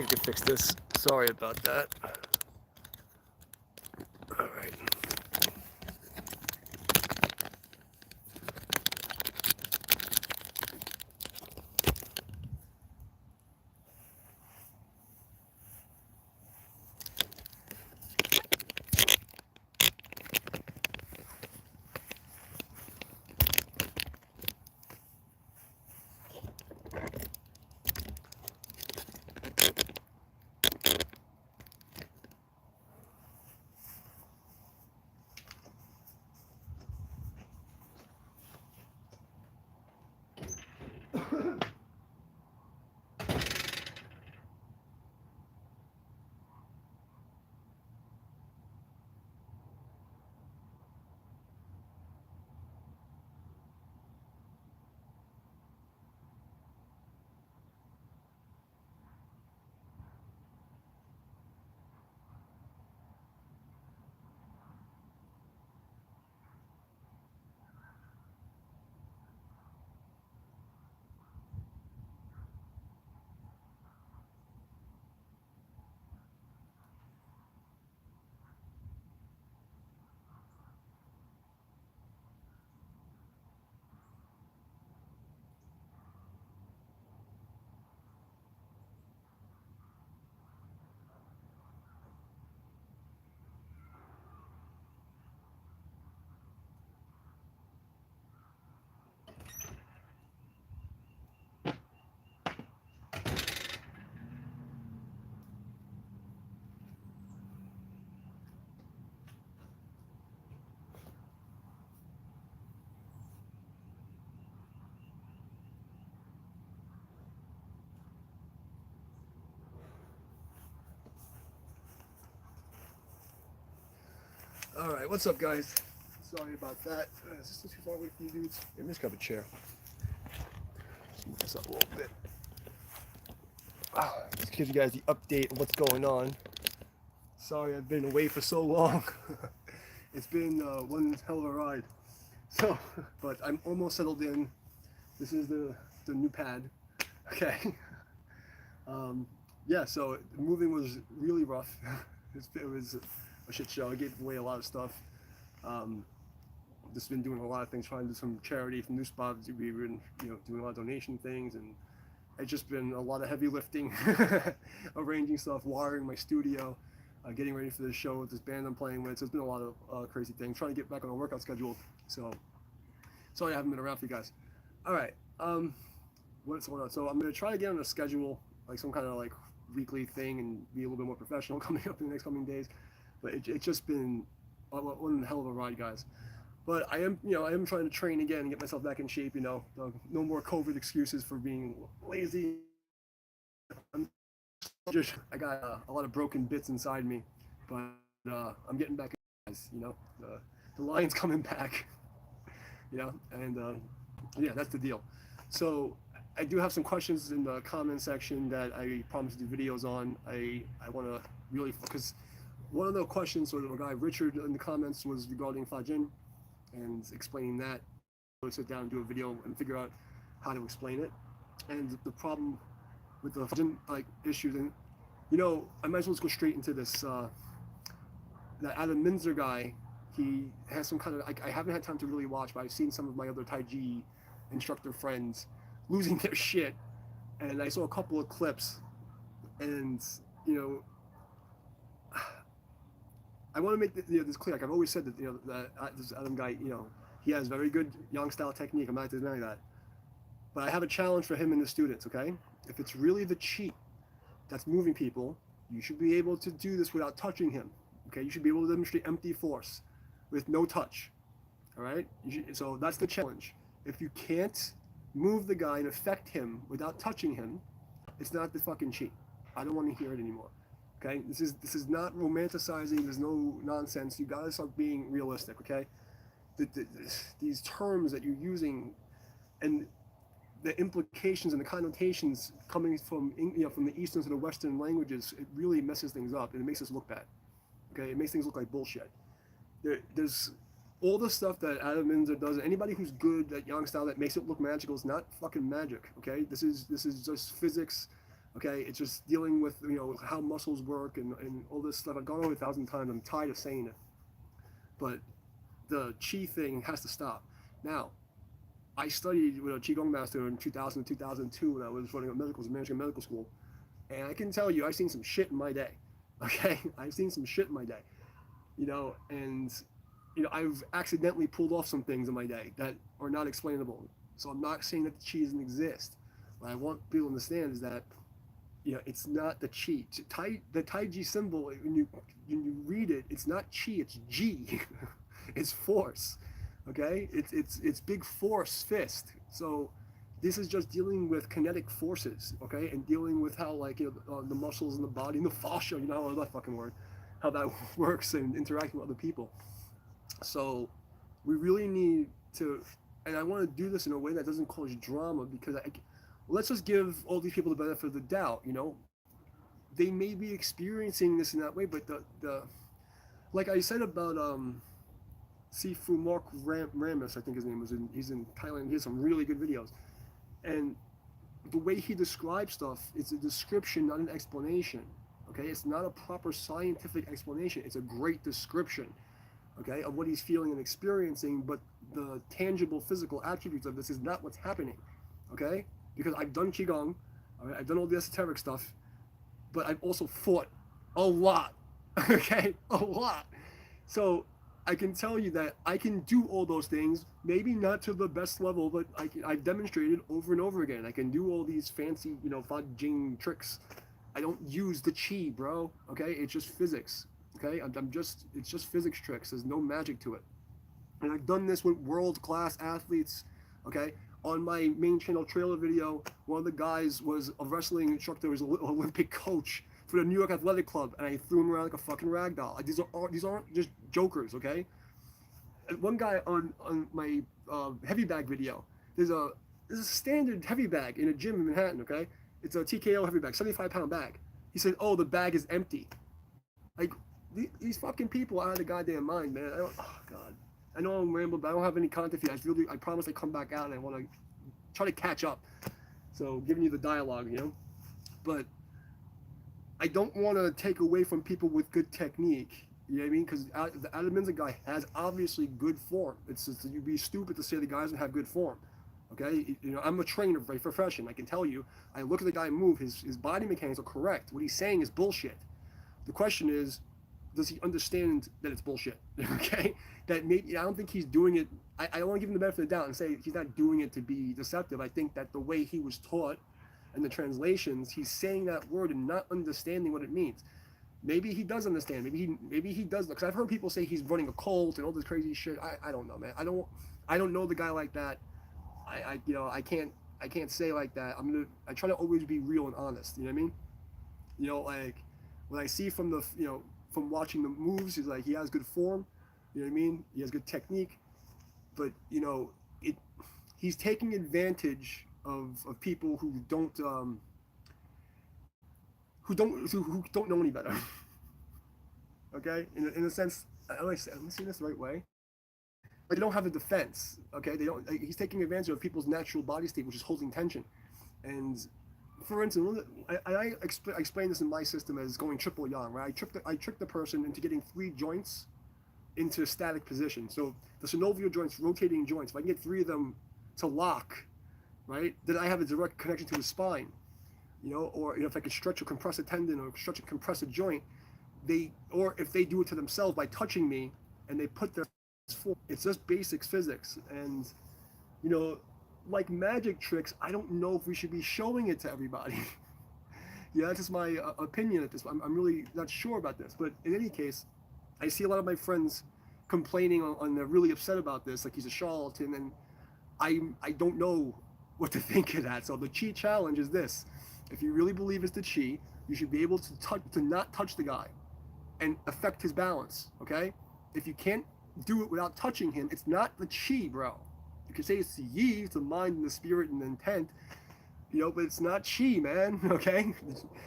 think I can fix this. Sorry about that. All right. All right, what's up, guys? Sorry about that. Is this too far away from you dudes? Let me just grab a chair. Move this up a little bit. Just give you guys the update of what's going on. Sorry, I've been away for so long. It's been one hell of a ride. So, but I'm almost settled in. This is the new pad. Okay. Yeah, so moving was really rough. It was a shit show. I gave away a lot of stuff. Just been doing a lot of things, trying to do some charity from New Spot. We've been, doing a lot of donation things, and it's just been a lot of heavy lifting, arranging stuff, wiring my studio, getting ready for the show with this band I'm playing with. So it's been a lot of crazy things, trying to get back on a workout schedule. So sorry I haven't been around for you guys. All right, what's going on? So I'm gonna try to get on a schedule, like some kind of like weekly thing, and be a little bit more professional coming up in the next coming days. But it's just been one hell of a ride, guys. But I am trying to train again and get myself back in shape. No more COVID excuses for being lazy. I got a lot of broken bits inside me, but I'm getting back. Guys, the lion's coming back. And yeah, that's the deal. So I do have some questions in the comment section that I promised to do videos on. I want to really focus. One of the questions for the guy Richard in the comments was regarding Fajin and explaining that. We'll sit down and do a video and figure out how to explain it. And the problem with the Fajin issues, and I might as well just go straight into this. That Adam Minzer guy, he has some kind of I haven't had time to really watch, but I've seen some of my other Tai Chi instructor friends losing their shit, and I saw a couple of clips, and I want to make this clear. Like I've always said that this Adam guy, he has very good Yang style technique. I'm not denying that, but I have a challenge for him and the students. Okay, if it's really the chi that's moving people, you should be able to do this without touching him. Okay, you should be able to demonstrate empty force with no touch. All right, so that's the challenge. If you can't move the guy and affect him without touching him, it's not the fucking chi. I don't want to hear it anymore. Okay, this is not romanticizing. There's no nonsense. You gotta start being realistic. Okay, these terms that you're using, and the implications and the connotations coming from from the Eastern to the Western languages, it really messes things up and it makes us look bad. Okay, it makes things look like bullshit. There's all the stuff that Adam Minzer does. Anybody who's good at Yang style that makes it look magical is not fucking magic. Okay, this is just physics. Okay, it's just dealing with how muscles work and all this stuff. I've gone over 1,000 times. I'm tired of saying it, but the chi thing has to stop. Now, I studied with a qigong master in 2000 2002 when I was running a managing a medical school, and I can tell you I've seen some shit in my day. Okay, I've seen some shit in my day. And I've accidentally pulled off some things in my day that are not explainable. So I'm not saying that the chi doesn't exist. What I want people to understand is that it's not the chi. The Tai Chi symbol, when you read it, it's not chi, it's G. It's force. Okay? It's big force fist. So this is just dealing with kinetic forces, okay? And dealing with how the muscles in the body and the fascia, I love that fucking word, how that works and interacting with other people. So we really need to, and I want to do this in a way that doesn't cause drama because let's just give all these people the benefit of the doubt. They may be experiencing this in that way, but the like I said about Sifu Mark Ramis, I think his name was. He's in Thailand. He has some really good videos, and the way he describes stuff, it's a description, not an explanation. Okay, it's not a proper scientific explanation. It's a great description, okay, of what he's feeling and experiencing. But the tangible physical attributes of this is not what's happening, okay? Because I've done qigong, all right, I've done all the esoteric stuff, but I've also fought a lot, okay, a lot. So I can tell you that I can do all those things, maybe not to the best level, but I've demonstrated over and over again. I can do all these fancy, Fa Jing tricks. I don't use the chi, bro. Okay, it's just physics. Okay, it's just physics tricks. There's no magic to it. And I've done this with world-class athletes. Okay, on my main channel trailer video, one of the guys was a wrestling instructor, was an Olympic coach for the New York Athletic Club, and I threw him around like a fucking rag doll. These aren't just jokers, okay? And one guy on my heavy bag video, there's a standard heavy bag in a gym in Manhattan, okay? It's a TKO heavy bag, 75-pound bag. He said, "Oh, the bag is empty." Like these fucking people out of the goddamn mind, man. Oh god. I know I'm rambling, but I don't have any content for you. I promise I come back out and I want to try to catch up. So giving you the dialogue. But I don't want to take away from people with good technique. You know what I mean? Because the Adam Minza guy has obviously good form. It's just, you'd be stupid to say the guy doesn't have good form. Okay, I'm a trainer by profession. I can tell you. I look at the guy move. His body mechanics are correct. What he's saying is bullshit. The question is, does he understand that it's bullshit? Okay, that maybe I don't think he's doing it. I don't want to give him the benefit of the doubt and say he's not doing it to be deceptive. I think that the way he was taught and the translations, he's saying that word and not understanding what it means. Maybe he does understand. Maybe he does. Because I've heard people say he's running a cult and all this crazy shit. I don't know, man. I don't know the guy like that. I can't say like that. I try to always be real and honest. You know what I mean? Like when I see from the from watching the moves, he has good form. You know what I mean? He has good technique, but he's taking advantage of people who don't know any better. Okay, in a sense, am I seeing this the right way? Like they don't have the defense. Okay, they don't. He's taking advantage of people's natural body state, which is holding tension. And for instance, I explain this in my system as going triple yang. Right, I trick the person into getting 3 joints into a static position. So the synovial joints, rotating joints. If I can get 3 of them to lock, right, then I have a direct connection to the spine. Or if I could stretch or compress a tendon or stretch and compress a joint, or if they do it to themselves by touching me, and they put their it's just basics physics. And like magic tricks, I don't know if we should be showing it to everybody. That's just my opinion at this. I'm really not sure about this, but in any case, I see a lot of my friends complaining on they're really upset about this, like he's a charlatan, and I don't know what to think of that. So the chi challenge is this: if you really believe it's the chi, you should be able to not touch the guy and affect his balance. Okay, if you can't do it without touching him, it's not the chi, bro. You can say it's the yi, it's the mind and the spirit and the intent, but it's not chi, man. Okay,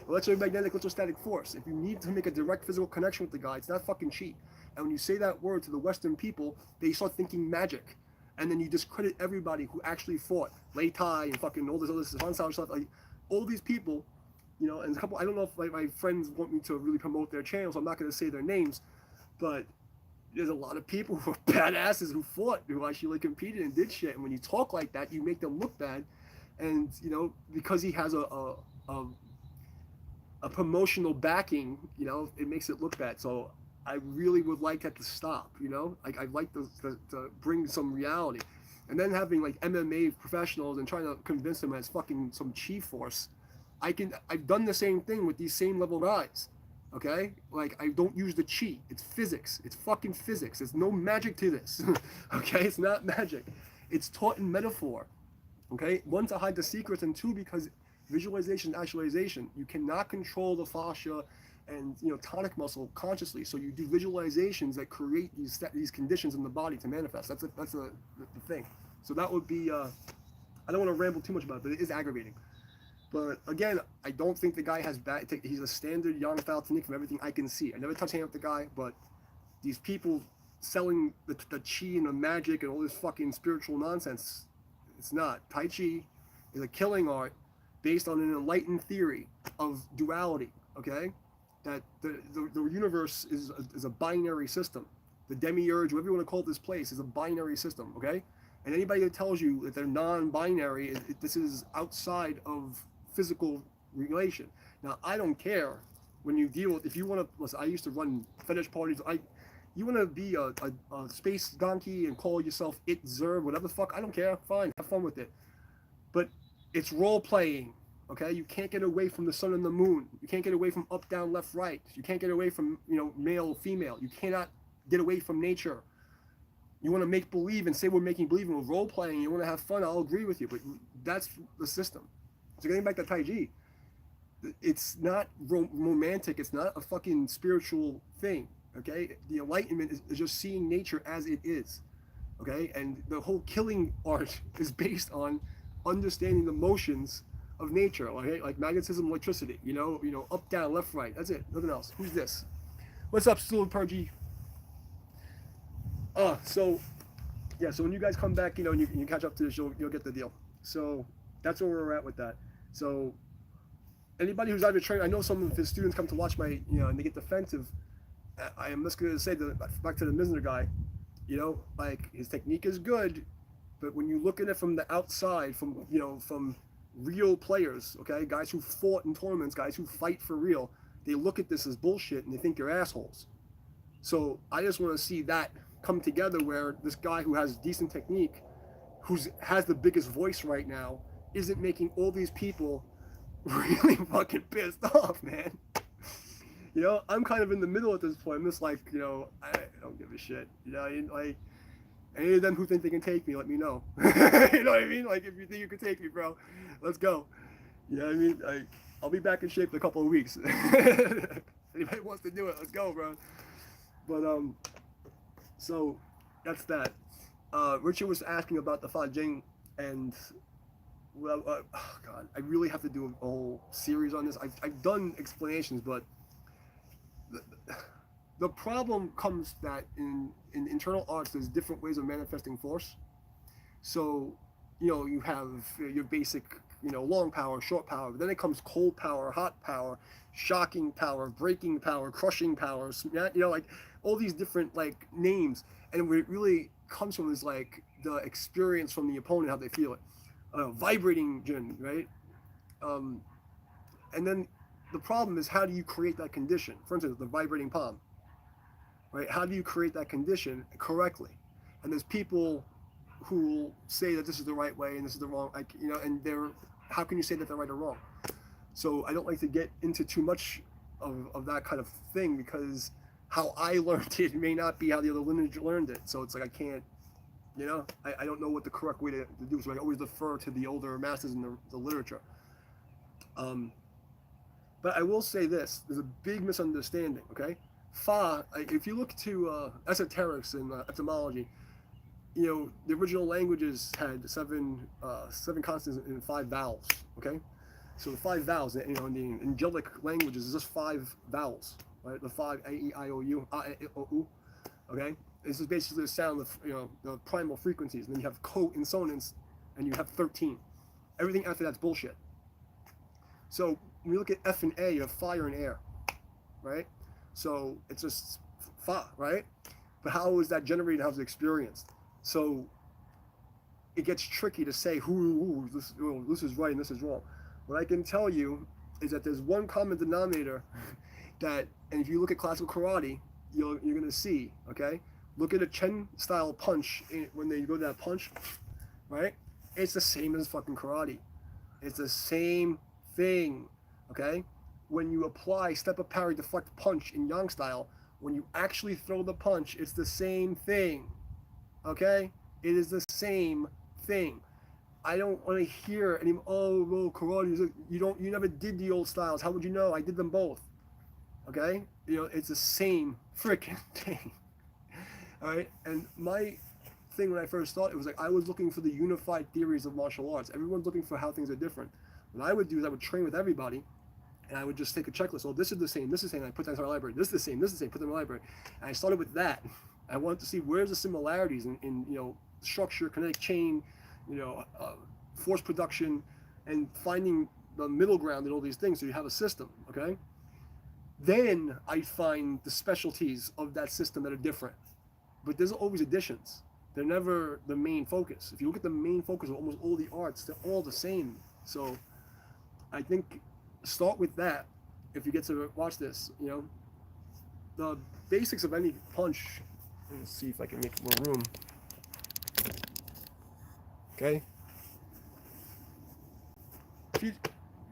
electromagnetic, electrostatic force. If you need to make a direct physical connection with the guy, it's not fucking chi. And when you say that word to the Western people, they start thinking magic, and then you discredit everybody who actually fought Lei Tai and fucking all this other stuff. Like all these people, you know, and a couple. I don't know if like my friends want me to really promote their channels. So I'm not going to say their names, but there's a lot of people who are badasses who fought, who actually like competed and did shit. And when you talk like that, you make them look bad, and you know because he has a, a promotional backing, you know, it makes it look bad. So I really would like that to stop, you know. Like I'd like to bring some reality, and then having like MMA professionals and trying to convince them as fucking some chi force. I've done the same thing with these same level guys. Okay, like I don't use the chi. It's physics. It's fucking physics. There's no magic to this. Okay, it's not magic. It's taught in metaphor. Okay, one to hide the secrets, and two because visualization, actualization. You cannot control the fascia and you know tonic muscle consciously. So you do visualizations that create these conditions in the body to manifest. That's the thing. So that would be. I don't want to ramble too much about it, but it is aggravating. But again, I don't think the guy has bad. He's a standard yang style technique from everything I can see. I never touched hand with the guy, but these people selling the chi and the magic and all this fucking spiritual nonsense. It's not. Tai Chi is a killing art based on an enlightened theory of duality. Okay, that the universe is a binary system. The demiurge, whatever you want to call this place, is a binary system. Okay, and anybody that tells you that they're non-binary, this is outside of physical relation. Now, I don't care when you deal with, if you want to, listen, I used to run fetish parties. You want to be a space donkey and call yourself it, Zerg, whatever the fuck, I don't care. Fine, have fun with it. But it's role playing, okay? You can't get away from the sun and the moon. You can't get away from up, down, left, right. You can't get away from, you know, male, female. You cannot get away from nature. You want to make believe and say we're making believe and we're role playing. You want to have fun. I'll agree with you, but that's the system. So getting back to Tai Chi, it's not romantic. It's not a fucking spiritual thing. Okay, the enlightenment is just seeing nature as it is. Okay, and the whole killing art is based on understanding the motions of nature. Okay, like magnetism, electricity. You know, up, down, left, right. That's it. Nothing else. Who's this? What's up, Stu Purgy? So yeah. So when you guys come back, you know, and you catch up to this, you'll get the deal. So that's where we're at with that. So anybody who's either trained, I know some of his students come to watch my, you know, and they get defensive. I am just going to say that back to the Misner guy, you know, like his technique is good, but when you look at it from the outside, from, you know, from real players, okay, guys who fought in tournaments, guys who fight for real, they look at this as bullshit and they think you're assholes. So I just want to see that come together where this guy who has decent technique, has the biggest voice right now, isn't making all these people really fucking pissed off, man. You know, I'm kind of in the middle at this point. I'm just like, you know, I don't give a shit. You know, like, any of them who think they can take me, let me know. You know what I mean? Like, if you think you can take me, bro, let's go. You know what I mean? Like, I'll be back in shape in a couple of weeks. Anybody wants to do it, let's go, bro. But, so, that's that. Richard was asking about the Fa Jing, and, well, oh God, I really have to do a whole series on this. I've done explanations, but the problem comes that in internal arts, there's different ways of manifesting force. So, you know, you have your basic, you know, long power, short power. But then it comes cold power, hot power, shocking power, breaking power, crushing power. You know, like all these different like names. And what it really comes from is like the experience from the opponent, how they feel it. Vibrating Jin, right? And then the problem is, how do you create that condition? For instance, the vibrating palm, right? How do you create that condition correctly? And there's people who say that this is the right way and this is the wrong, like, you know, and how can you say that they're right or wrong? So I don't like to get into too much of that kind of thing, because how I learned it may not be how the other lineage learned it. So it's like, I can't, you know, I don't know what the correct way to do. So I always defer to the older masters in the literature. But I will say this, there's a big misunderstanding, okay? Fa, if you look to esoterics and etymology, you know, the original languages had seven consonants and 5 vowels, okay? So the 5 vowels, you know, in the angelic languages, is just 5 vowels, right? The 5, A, E, I, O, U, A, E, I, O, U, okay? This is basically the sound of, you know, the primal frequencies. And then you have co-insonance, and you have 13. Everything after that's bullshit. So when you look at F and A, you have fire and air, right? So it's just fa, right? But how is that generated? How's it experienced? So it gets tricky to say this is right and this is wrong. What I can tell you is that there's one common denominator that, and if you look at classical karate, you're going to see, okay? Look at a Chen style punch when they go to that punch, right? It's the same as fucking karate. It's the same thing, okay? When you apply step up parry deflect punch in Yang style, when you actually throw the punch, it's the same thing, okay? It is the same thing. I don't want to hear any. Oh, well, karate. You never did the old styles. How would you know? I did them both. Okay, it's the same freaking thing. All right, and my thing when I first thought it was like I was looking for the unified theories of martial arts. Everyone's looking for how things are different. What I would do is I would train with everybody, and I would just take a checklist. Oh, this is the same. This is the same. I put that in our library. This is the same. This is the same. Put them in the library. And I started with that. I wanted to see where's the similarities in structure, kinetic chain, force production, and finding the middle ground in all these things so you have a system, okay? Then I find the specialties of that system that are different. But there's always additions. They're never the main focus. If you look at the main focus of almost all the arts, they're all the same. So I think start with that if you get to watch this, The basics of any punch, let's see if I can make more room. Okay? If you're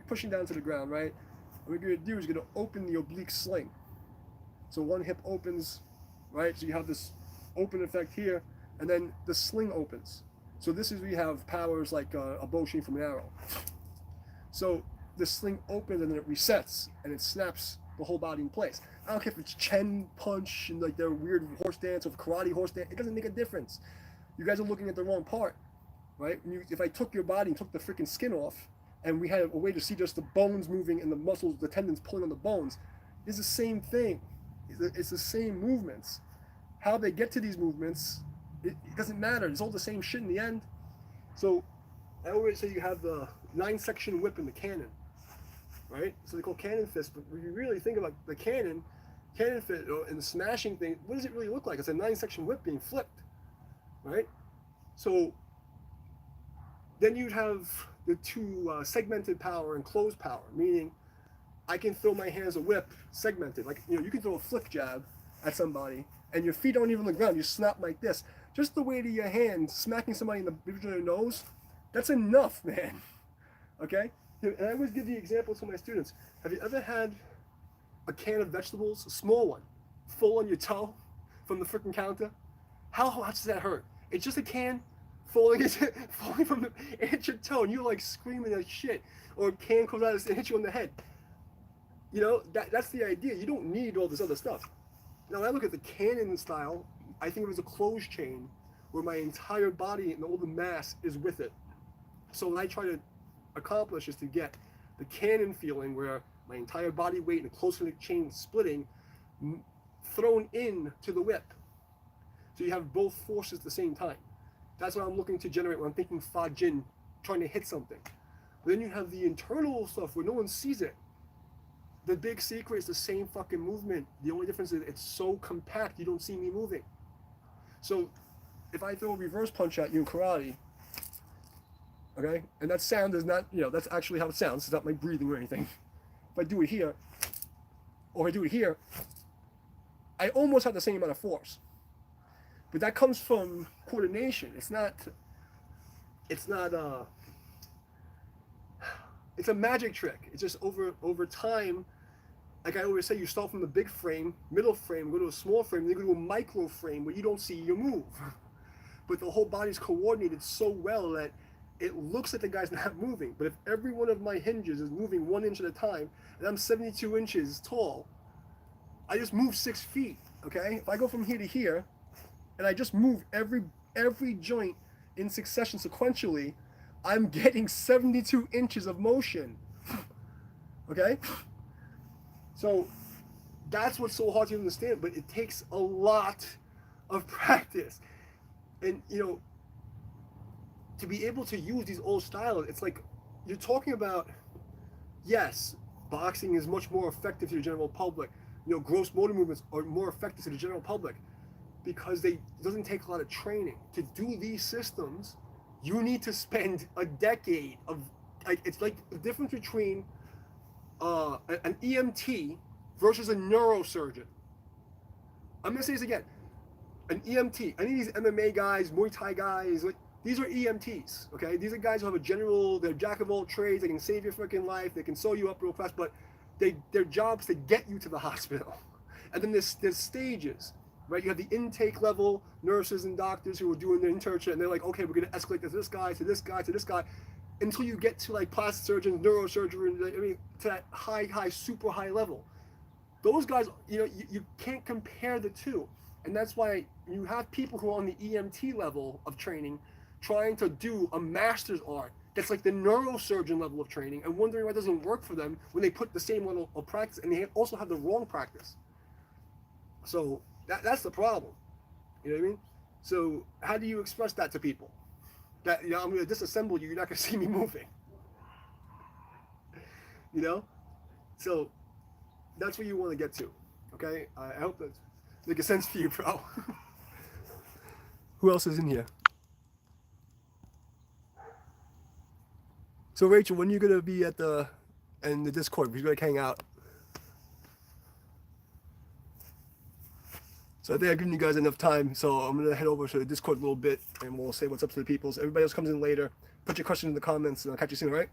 pushing down to the ground, right? What you're going to do is you're going to open the oblique sling. So one hip opens, right? So you have this open effect here, and then the sling opens. So this is where you have powers like a bow shooting from an arrow. So the sling opens and then it resets, and it snaps the whole body in place. I don't care if it's Chen punch and like their weird horse dance or karate horse dance. It doesn't make a difference. You guys are looking at the wrong part, right? If I took your body and took the freaking skin off, and we had a way to see just the bones moving and the muscles, the tendons pulling on the bones, it's the same thing. It's the same movements. How they get to these movements, it doesn't matter. It's all the same shit in the end. So I always say you have the 9-section whip in the cannon, right? So they call cannon fist, but when you really think about the cannon fist and the smashing thing, what does it really look like? It's a 9-section whip being flipped, right? So then you'd have the two segmented power and closed power, meaning I can throw my hands a whip segmented. Like, you can throw a flick jab at somebody and your feet aren't even on the ground. You snap like this. Just the weight of your hand smacking somebody in the bridge of their nose, that's enough, man. Okay? And I always give the example to my students. Have you ever had a can of vegetables, a small one, full on your toe from the freaking counter? How much does that hurt? It's just a can falling from it hits your toe and you're like screaming at shit. Or a can comes out and hits you on the head. That's the idea. You don't need all this other stuff. Now, when I look at the cannon style, I think it was a closed chain where my entire body and all the mass is with it. So what I try to accomplish is to get the cannon feeling where my entire body weight and a close chain splitting thrown in to the whip. So you have both forces at the same time. That's what I'm looking to generate when I'm thinking Fa Jin, trying to hit something. But then you have the internal stuff where no one sees it. The big secret is the same fucking movement. The only difference is it's so compact you don't see me moving. So if I throw a reverse punch at you in karate, okay, and that sound is not, that's actually how it sounds. It's not my breathing or anything. If I do it here, or I do it here, I almost have the same amount of force. But that comes from coordination. It's a magic trick. It's just over time, like I always say, you start from the big frame, middle frame, go to a small frame, then go to a micro frame where you don't see your move. But the whole body's coordinated so well that it looks like the guy's not moving. But if every one of my hinges is moving 1 inch at a time, and I'm 72 inches tall, I just move 6 feet, okay? If I go from here to here, and I just move every joint in succession sequentially, I'm getting 72 inches of motion. Okay? So that's what's so hard to understand, but it takes a lot of practice. And to be able to use these old styles, it's like you're talking about Yes, boxing is much more effective to the general public. Gross motor movements are more effective to the general public because it doesn't take a lot of training. To do these systems, you need to spend a decade of, like, it's like the difference between an EMT versus a neurosurgeon. I'm gonna say this again. An EMT, any of these MMA guys, Muay Thai guys, like, these are EMTs, okay? These are guys who have they're jack of all trades, they can save your freaking life, they can sew you up real fast, but their job's to get you to the hospital. And then there's stages, right? You have the intake level nurses and doctors who are doing their internship, and they're like, okay, we're gonna escalate to this guy, to this guy, to this guy, until you get to like plastic surgeons, neurosurgeons, to that high, super high level. Those guys, you can't compare the two. And that's why you have people who are on the EMT level of training trying to do a master's art that's like the neurosurgeon level of training and wondering why it doesn't work for them when they put the same level of practice and they also have the wrong practice. So that's the problem. You know what I mean? So how do you express that to people? That, I'm going to disassemble you, you're not going to see me moving. So that's where you want to get to. Okay? I hope that makes sense for you, bro. Who else is in here? So Rachel, when are you gonna be in the Discord? We're gonna hang out. So I think I've given you guys enough time. So I'm gonna head over to the Discord a little bit, and we'll say what's up to the people. So everybody else comes in later. Put your question in the comments, and I'll catch you soon. All right?